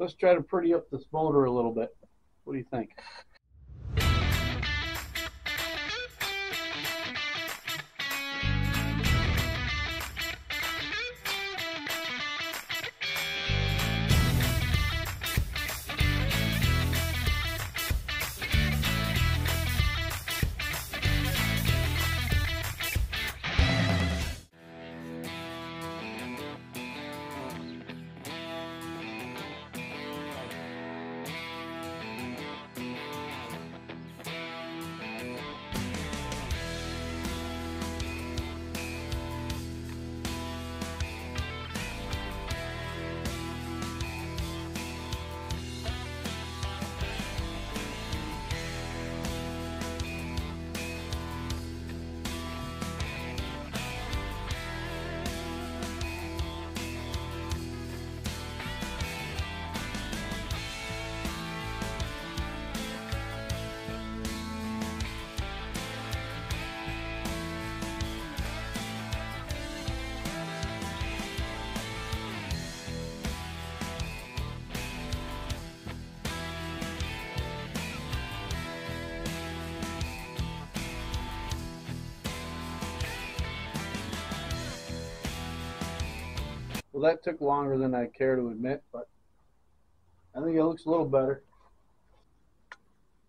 Let's try to pretty up this motor a little bit. What do you think? Well, that took longer than I care to admit, but I think it looks a little better.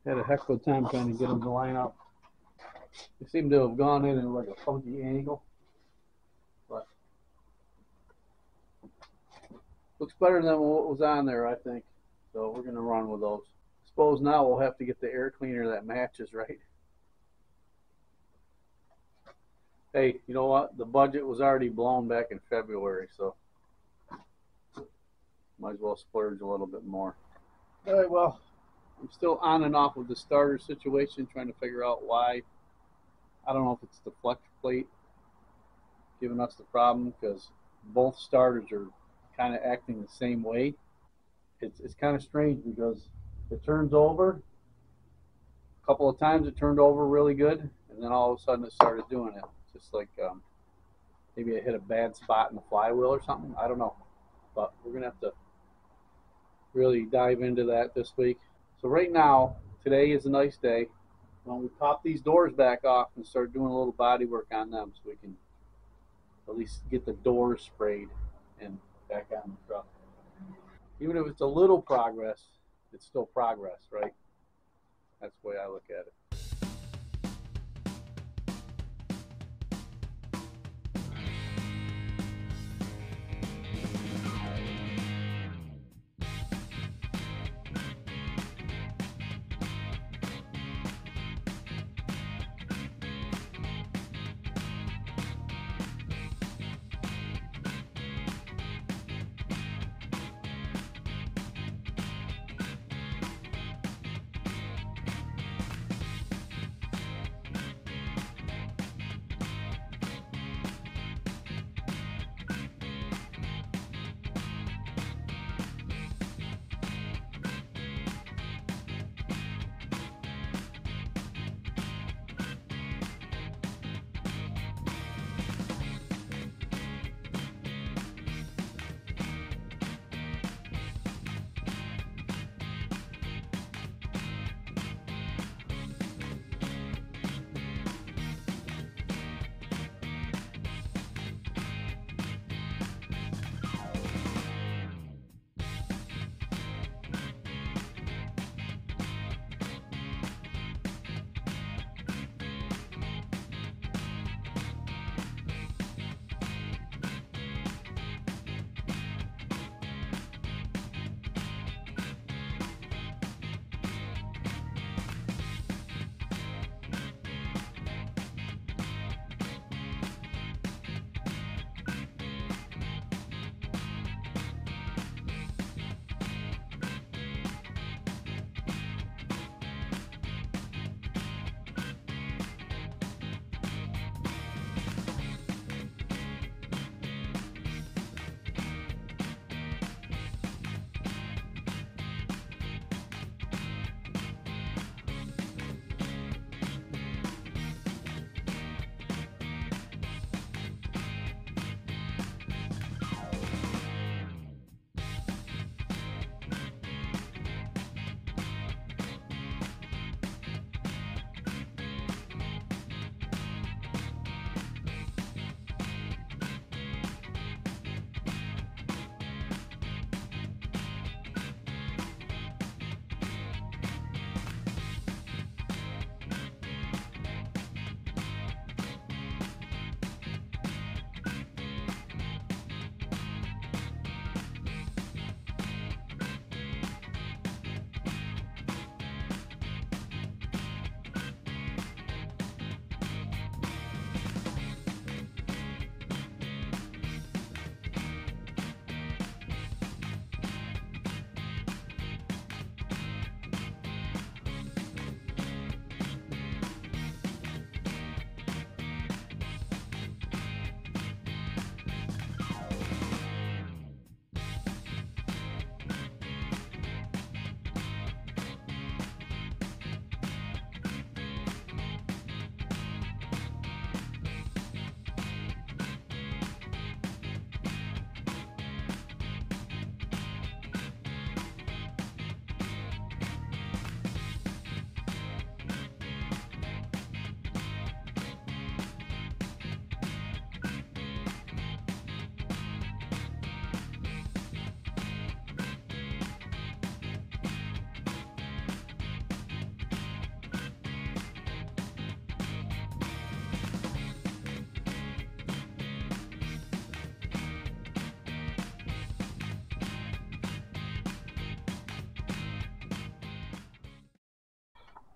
Had a heck of a time trying to get them to line up. They seem to have gone in like a funky angle, but looks better than what was on there, I think. So we're going to run with those. Suppose now we'll have to get the air cleaner that matches, right? Hey, you know what? The budget was already blown back in February, so might as well splurge a little bit more. All right, well, I'm still on and off with the starter situation, trying to figure out why. I don't know if it's the flex plate giving us the problem, because both starters are kind of acting the same way. It's kind of strange because it turns over. A couple of times it turned over really good, and then all of a sudden it started doing it. Just like maybe it hit a bad spot in the flywheel or something. I don't know. But we're going to have to really dive into that this week. So right now, today is a nice day. When we pop these doors back off and start doing a little body work on them so we can at least get the doors sprayed and back on the truck. Even if it's a little progress, it's still progress, right? That's the way I look at it.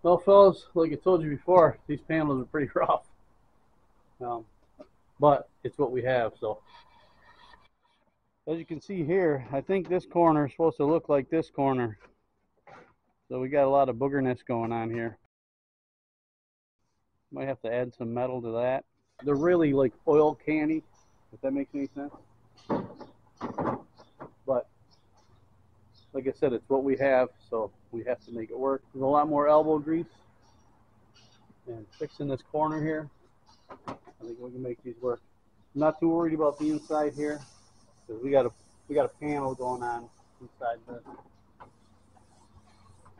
Well, fellas, like I told you before, these panels are pretty rough. Um, but it's what we have. So as you can see here, I think this corner is supposed to look like this corner. So we got a lot of boogerness going on here. Might have to add some metal to that. They're really like oil canny, if that makes any sense. But like I said, it's what we have, so we have to make it work. There's a lot more elbow grease and fixing this corner here. I think we can make these work. I'm not too worried about the inside here because we got a panel going on inside this.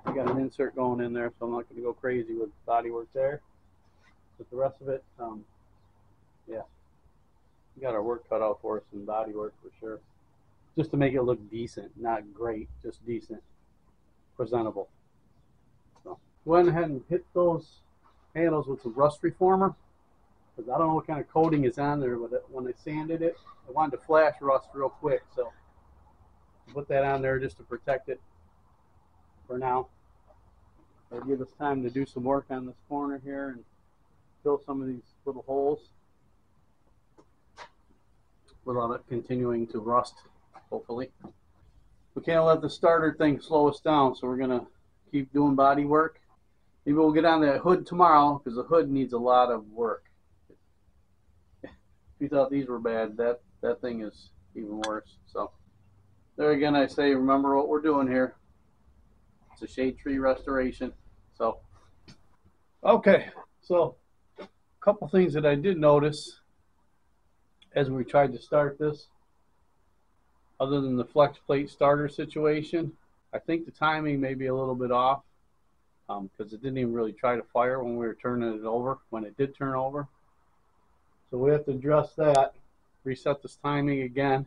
We got an insert going in there, so I'm not going to go crazy with body work there. But the rest of it, yeah, we got our work cut out for us in body work for sure. Just to make it look decent, not great, just decent, presentable. So went ahead and hit those handles with some rust reformer because I don't know what kind of coating is on there, but when I sanded it, I wanted to flash rust real quick, so I put that on there just to protect it for now. It'll give us time to do some work on this corner here and fill some of these little holes without it continuing to rust, hopefully. We can't let the starter thing slow us down, so we're going to keep doing body work. Maybe we'll get on that hood tomorrow because the hood needs a lot of work. If you thought these were bad, that thing is even worse. So there again, I say, remember what we're doing here. It's a shade tree restoration. So, okay, so a couple things that I did notice as we tried to start this, other than the Flexplate starter situation, I think the timing may be a little bit off because it didn't even really try to fire when we were turning it over, when it did turn over. So we have to address that, reset this timing again.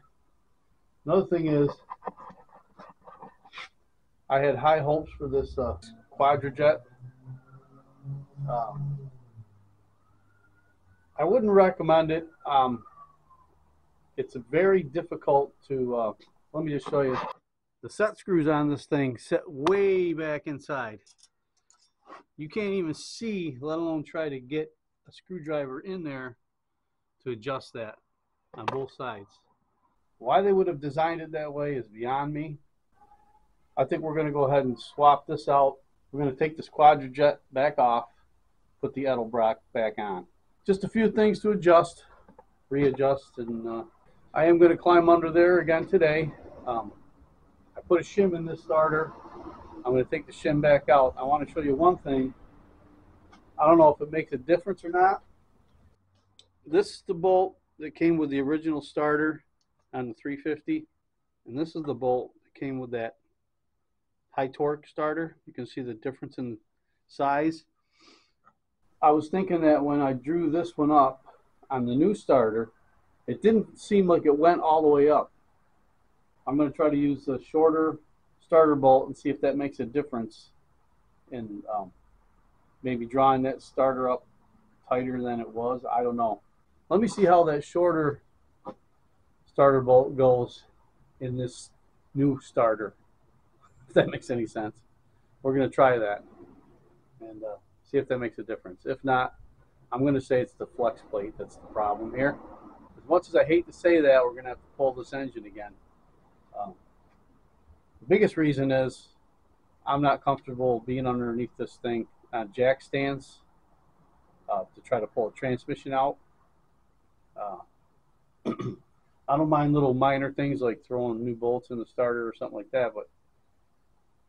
Another thing is, I had high hopes for this Quadrajet. I wouldn't recommend it. It's very difficult to, let me just show you. The set screws on this thing set way back inside. You can't even see, let alone try to get a screwdriver in there to adjust that on both sides. Why they would have designed it that way is beyond me. I think we're going to go ahead and swap this out. We're going to take this Quadrajet back off, put the Edelbrock back on. Just a few things to adjust, readjust, and I am going to climb under there again today. I put a shim in this starter. I'm going to take the shim back out. I want to show you one thing. I don't know if it makes a difference or not. This is the bolt that came with the original starter on the 350, and this is the bolt that came with that high torque starter. You can see the difference in size. I was thinking that when I drew this one up on the new starter, it didn't seem like it went all the way up. I'm going to try to use the shorter starter bolt and see if that makes a difference in maybe drawing that starter up tighter than it was. I don't know. Let me see how that shorter starter bolt goes in this new starter, if that makes any sense. We're going to try that and see if that makes a difference. If not, I'm going to say it's the Flexplate that's the problem here. As much as I hate to say that, we're going to have to pull this engine again. The biggest reason is I'm not comfortable being underneath this thing on jack stands to try to pull a transmission out. I don't mind little minor things like throwing new bolts in the starter or something like that, but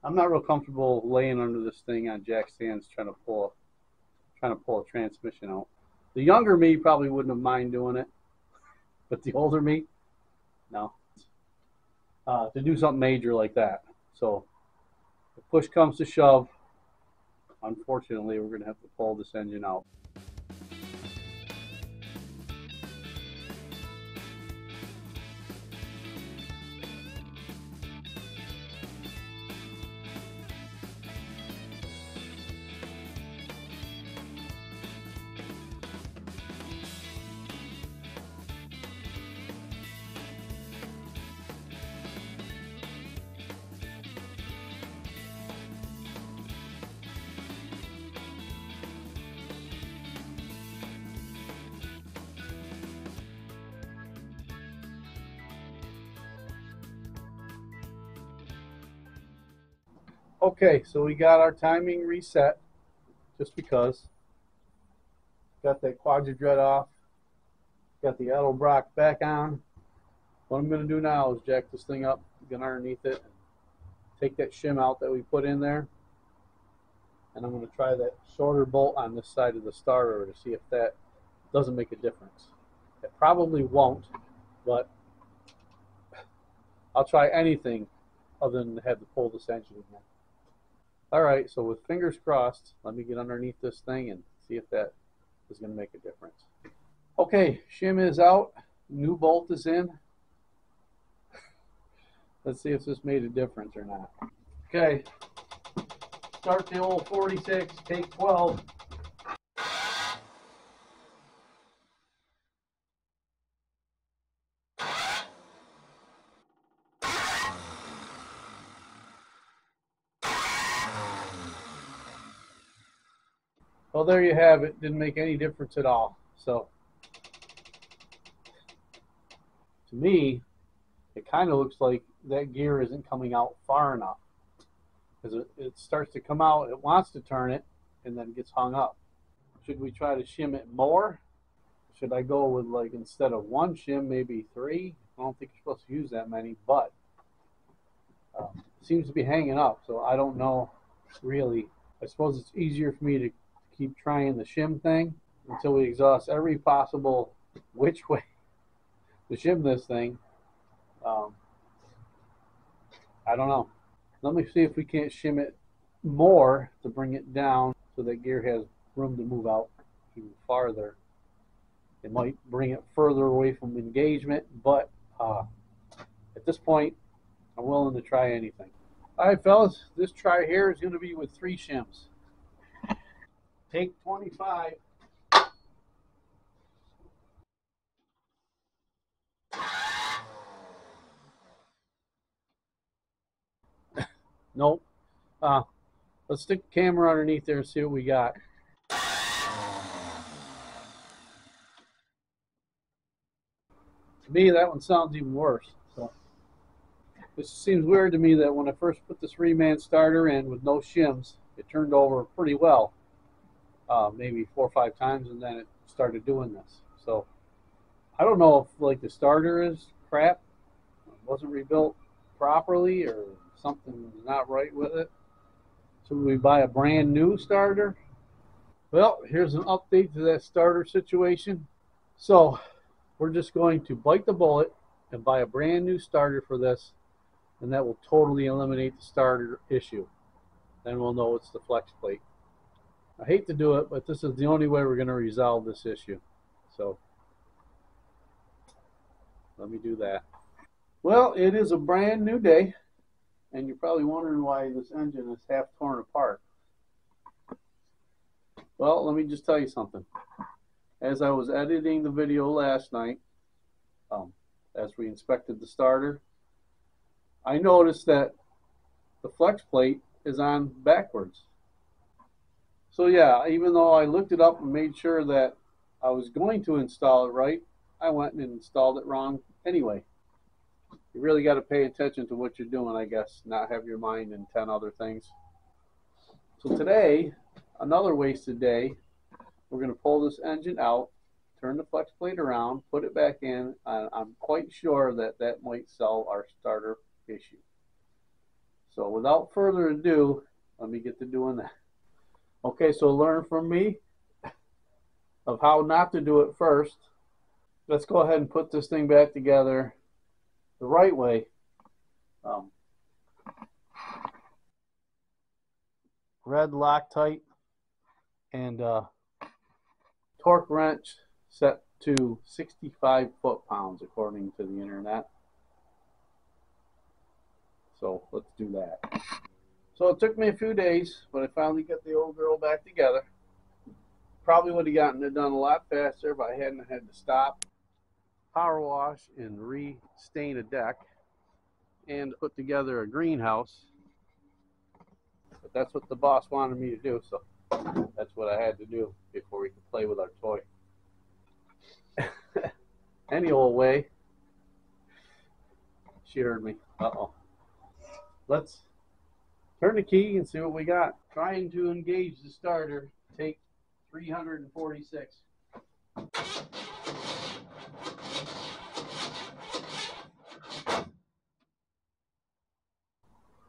I'm not real comfortable laying under this thing on jack stands trying to pull a transmission out. The younger me probably wouldn't have mind doing it, but the older me, no. To do something major like that. So if push comes to shove, unfortunately, we're going to have to pull this engine out. Okay, so we got our timing reset just because. Got that quadri off. Got the Edelbrock back on. What I'm going to do now is jack this thing up, get underneath it, and take that shim out that we put in there. And I'm going to try that shorter bolt on this side of the starter to see if that doesn't make a difference. It probably won't, but I'll try anything other than to have to pull this engine again. Alright, so with fingers crossed, let me get underneath this thing and see if that is going to make a difference. Okay, shim is out, new bolt is in. Let's see if this made a difference or not. Okay, start the old 46, take 12. Well, there you have it. Didn't make any difference at all. So, to me, it kind of looks like that gear isn't coming out far enough. Because it starts to come out, it wants to turn it, and then gets hung up. Should we try to shim it more? Should I go with, like, instead of one shim, maybe 3? I don't think you're supposed to use that many, but it seems to be hanging up, so I don't know really. I suppose it's easier for me to keep trying the shim thing until we exhaust every possible which way to shim this thing. I don't know. Let me see if we can't shim it more to bring it down so that gear has room to move out even farther. It might bring it further away from engagement, but at this point, I'm willing to try anything. All right, fellas, this try here is going to be with 3 shims. Take 25. Nope. Let's stick the camera underneath there and see what we got. To me, that one sounds even worse. So, this seems weird to me that when I first put this reman starter in with no shims, it turned over pretty well. Maybe 4 or 5 times, and then it started doing this. So, I don't know if like the starter is crap, wasn't rebuilt properly, or something's not right with it. So we buy a brand new starter? Well, here's an update to that starter situation. So we're just going to bite the bullet and buy a brand new starter for this, and that will totally eliminate the starter issue. Then we'll know it's the Flexplate. I hate to do it, but this is the only way we're going to resolve this issue. So let me do that. Well, it is a brand new day, and you're probably wondering why this engine is half torn apart. Well, let me just tell you something. As I was editing the video last night, as we inspected the starter, I noticed that the flex plate is on backwards. So yeah, even though I looked it up and made sure that I was going to install it right, I went and installed it wrong anyway. You really got to pay attention to what you're doing, I guess, not have your mind in 10 other things. So today, another wasted day, we're going to pull this engine out, turn the flex plate around, put it back in, and I'm quite sure that that might solve our starter issue. So without further ado, let me get to doing that. Okay, so learn from me of how not to do it first. Let's go ahead and put this thing back together the right way. Red Loctite and torque wrench set to 65 foot-pounds according to the internet. So let's do that. So it took me a few days, but I finally got the old girl back together. Probably would have gotten it done a lot faster if I hadn't had to stop, power wash, and re-stain a deck, and put together a greenhouse. But that's what the boss wanted me to do, so that's what I had to do before we could play with our toy. Any old way. She heard me. Uh-oh. Let's Turn the key and see what we got. Trying to engage the starter. Take 346.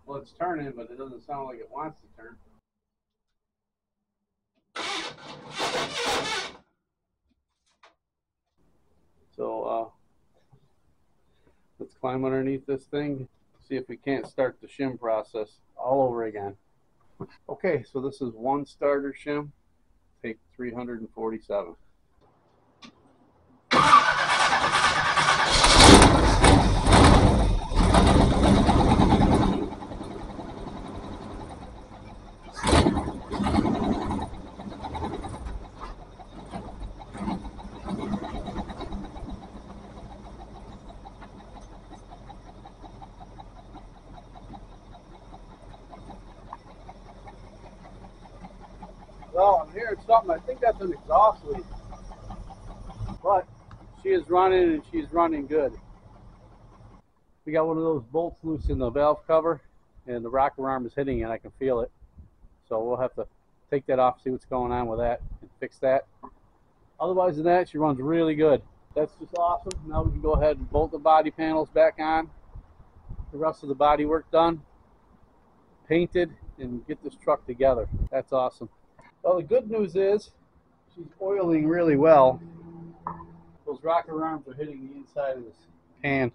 Well, it's turning, but it doesn't sound like it wants to turn. So let's climb underneath this thing, see if we can't start the shim process all over again. Okay, so this is one starter shim. Take 347. Well, I'm hearing something. I think that's an exhaust leak. But she is running, and she's running good. We got one of those bolts loose in the valve cover, and the rocker arm is hitting it. I can feel it. So we'll have to take that off, see what's going on with that, and fix that. Otherwise than that, she runs really good. That's just awesome. Now we can go ahead and bolt the body panels back on. The rest of the body work done, painted, and get this truck together. That's awesome. Well, the good news is she's oiling really well. Those rocker arms are hitting the inside of this pan.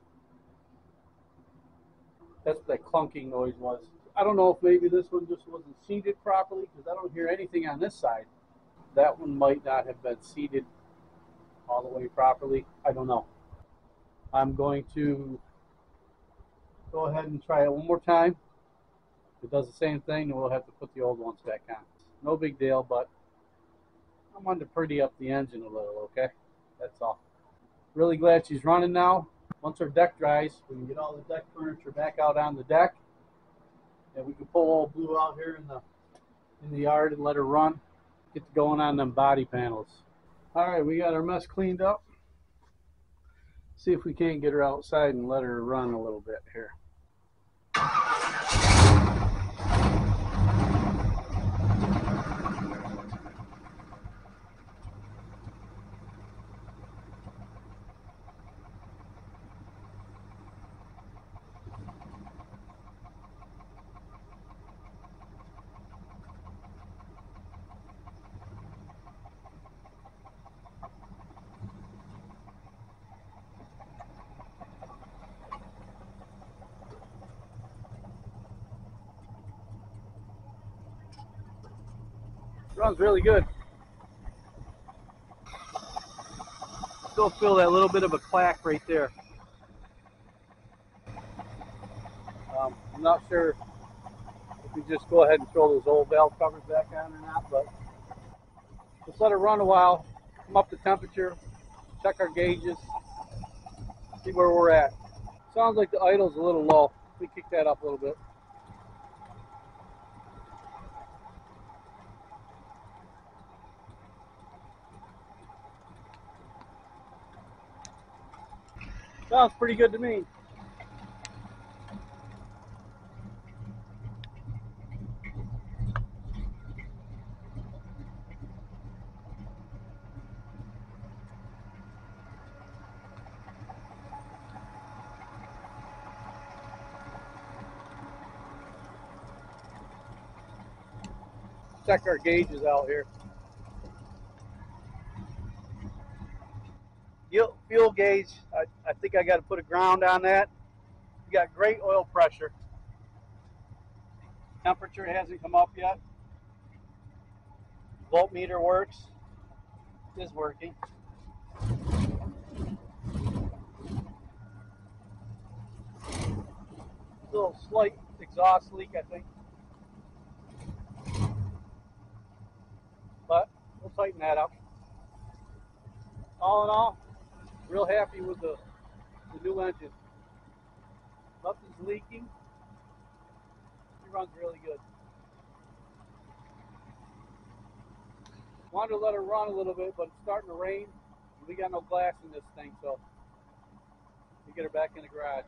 That's what that clunking noise was. I don't know if maybe this one just wasn't seated properly, because I don't hear anything on this side. That one might not have been seated all the way properly. I don't know. I'm going to go ahead and try it one more time. If it does the same thing, then we'll have to put the old ones back on. No big deal, but I wanted to pretty up the engine a little, okay? That's all. Really glad she's running now. Once her deck dries, we can get all the deck furniture back out on the deck, and we can pull old Blue out here in the yard and let her run. Get going on them body panels. All right, we got our mess cleaned up. See if we can't get her outside and let her run a little bit here. Runs really good. Still feel that little bit of a clack right there. I'm not sure if we just go ahead and throw those old valve covers back on or not, but let's let it run a while, come up to temperature, check our gauges, see where we're at. Sounds like the idle's a little low. We kick that up a little bit. Sounds pretty good to me. Check our gauges out here. Fuel gauge, I think I got to put a ground on that. We got great oil pressure. Temperature hasn't come up yet. Voltmeter works. Is working. A little slight exhaust leak, I think. But we'll tighten that up. All in all, real happy with the new engine. Nothing's leaking. It runs really good. Wanted to let her run a little bit, but it's starting to rain. We got no glass in this thing, so we get her back in the garage.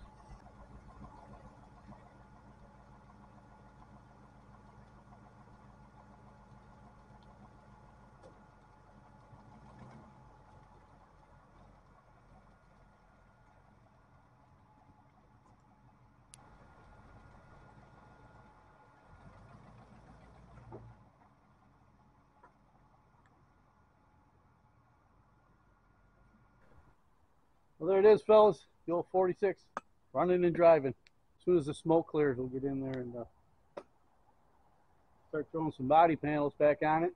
Well, there it is, fellas. The old 46, running and driving. As soon as the smoke clears, we'll get in there and start throwing some body panels back on it.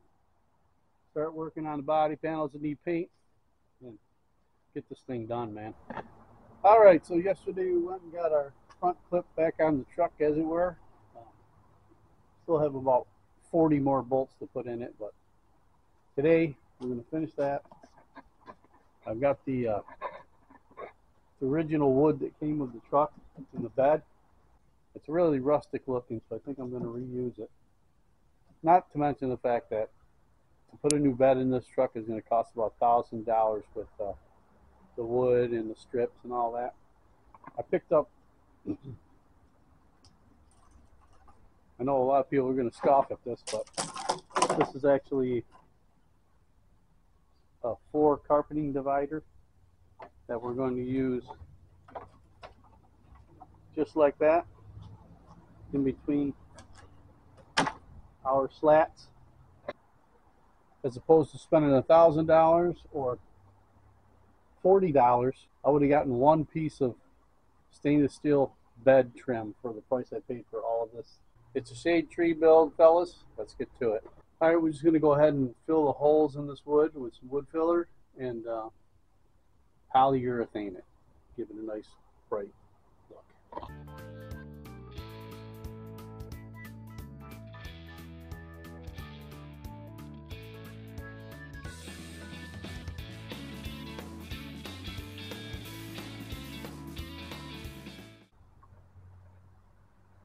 Start working on the body panels that need paint and get this thing done, man. All right, so yesterday we went and got our front clip back on the truck, as it were. Still have about 40 more bolts to put in it, but today we're going to finish that. I've got the original wood that came with the truck in the bed. It's really rustic looking, so I think I'm going to reuse it. Not to mention the fact that to put a new bed in this truck is going to cost about $1,000 with the wood and the strips and all that. I picked up, I know a lot of people are going to scoff at this, but this is actually a 4 carpeting divider that we're going to use just like that in between our slats, as opposed to spending $1,000 or $40. I would have gotten one piece of stainless steel bed trim for the price I paid for all of this. It's a shade tree build, fellas. Let's get to it. All right, we're just going to go ahead and fill the holes in this wood with some wood filler and polyurethane it. Give it a nice bright look.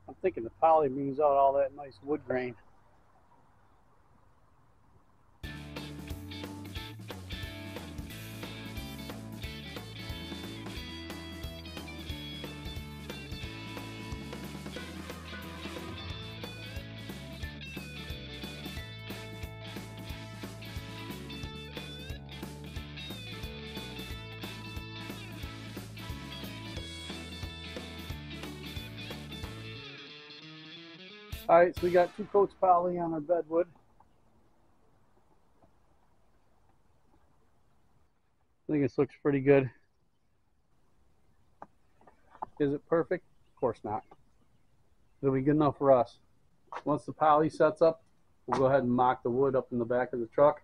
I'm thinking the poly brings out all that nice wood grain. Alright, so we got 2 coats poly on our bedwood. I think this looks pretty good. Is it perfect? Of course not. It'll be good enough for us. Once the poly sets up, we'll go ahead and mock the wood up in the back of the truck.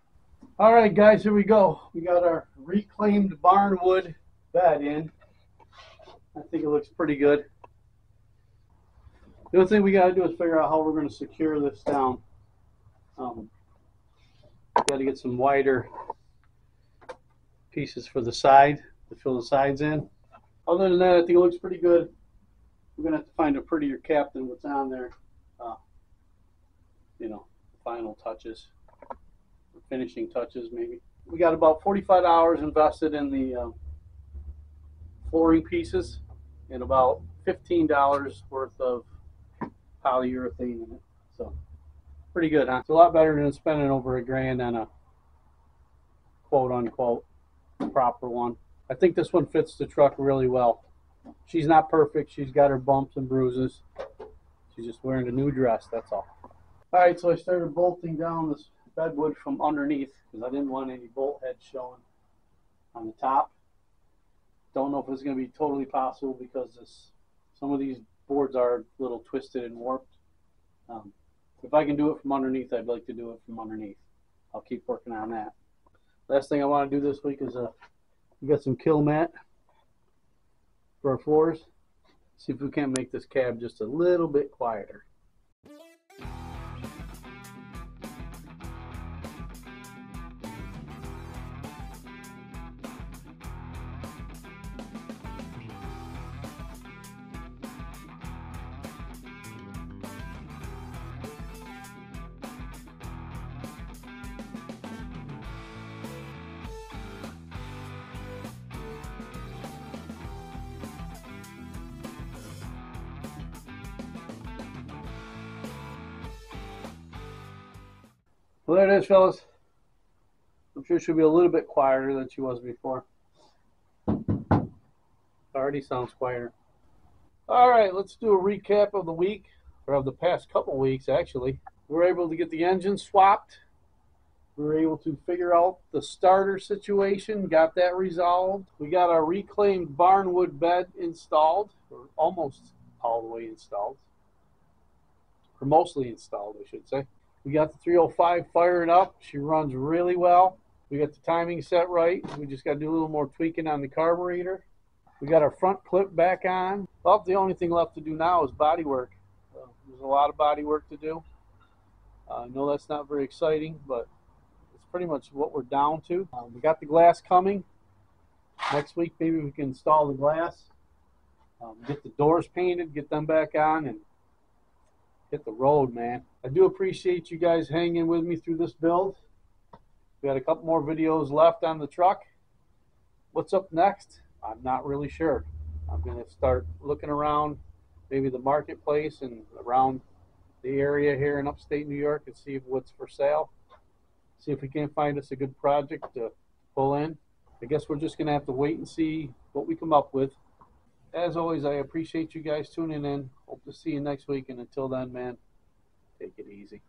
Alright guys, here we go. We got our reclaimed barnwood bed in. I think it looks pretty good. The only thing we got to do is figure out how we're going to secure this down. Got to get some wider pieces for the side to fill the sides in. Other than that, I think it looks pretty good. We're going to have to find a prettier cap than what's on there. You know, final touches, finishing touches maybe. We got about 45 hours invested in the flooring pieces and about $15 worth of polyurethane in it. So pretty good, huh? It's a lot better than spending over $1,000 on a quote unquote proper one. I think this one fits the truck really well. She's not perfect. She's got her bumps and bruises. She's just wearing a new dress, that's all. Alright, so I started bolting down this bedwood from underneath because I didn't want any bolt heads showing on the top. Don't know if it's going to be totally possible because some of these boards are a little twisted and warped. If I can do it from underneath, I'd like to do it from underneath. I'll keep working on that. Last thing I want to do this week is we got some kill mat for our floors. See if we can't make this cab just a little bit quieter. Well, there it is, fellas. I'm sure she'll be a little bit quieter than she was before. Already sounds quieter. All right, let's do a recap of the week, or of the past couple weeks, actually. We were able to get the engine swapped. We were able to figure out the starter situation, got that resolved. We got our reclaimed barnwood bed installed, or almost all the way installed, or mostly installed, I should say. We got the 305 fired up. She runs really well. We got the timing set right. We just got to do a little more tweaking on the carburetor. We got our front clip back on. Well, the only thing left to do now is body work. There's a lot of body work to do. I know that's not very exciting, but it's pretty much what we're down to. We got the glass coming. Next week, maybe we can install the glass, get the doors painted, get them back on, and hit the road, man. I do appreciate you guys hanging with me through this build. We got a couple more videos left on the truck. What's up next? I'm not really sure. I'm going to start looking around maybe the marketplace and around the area here in upstate New York and see what's for sale. See if we can't find us a good project to pull in. I guess we're just going to have to wait and see what we come up with. As always, I appreciate you guys tuning in. Hope to see you next week. And until then, man, take it easy.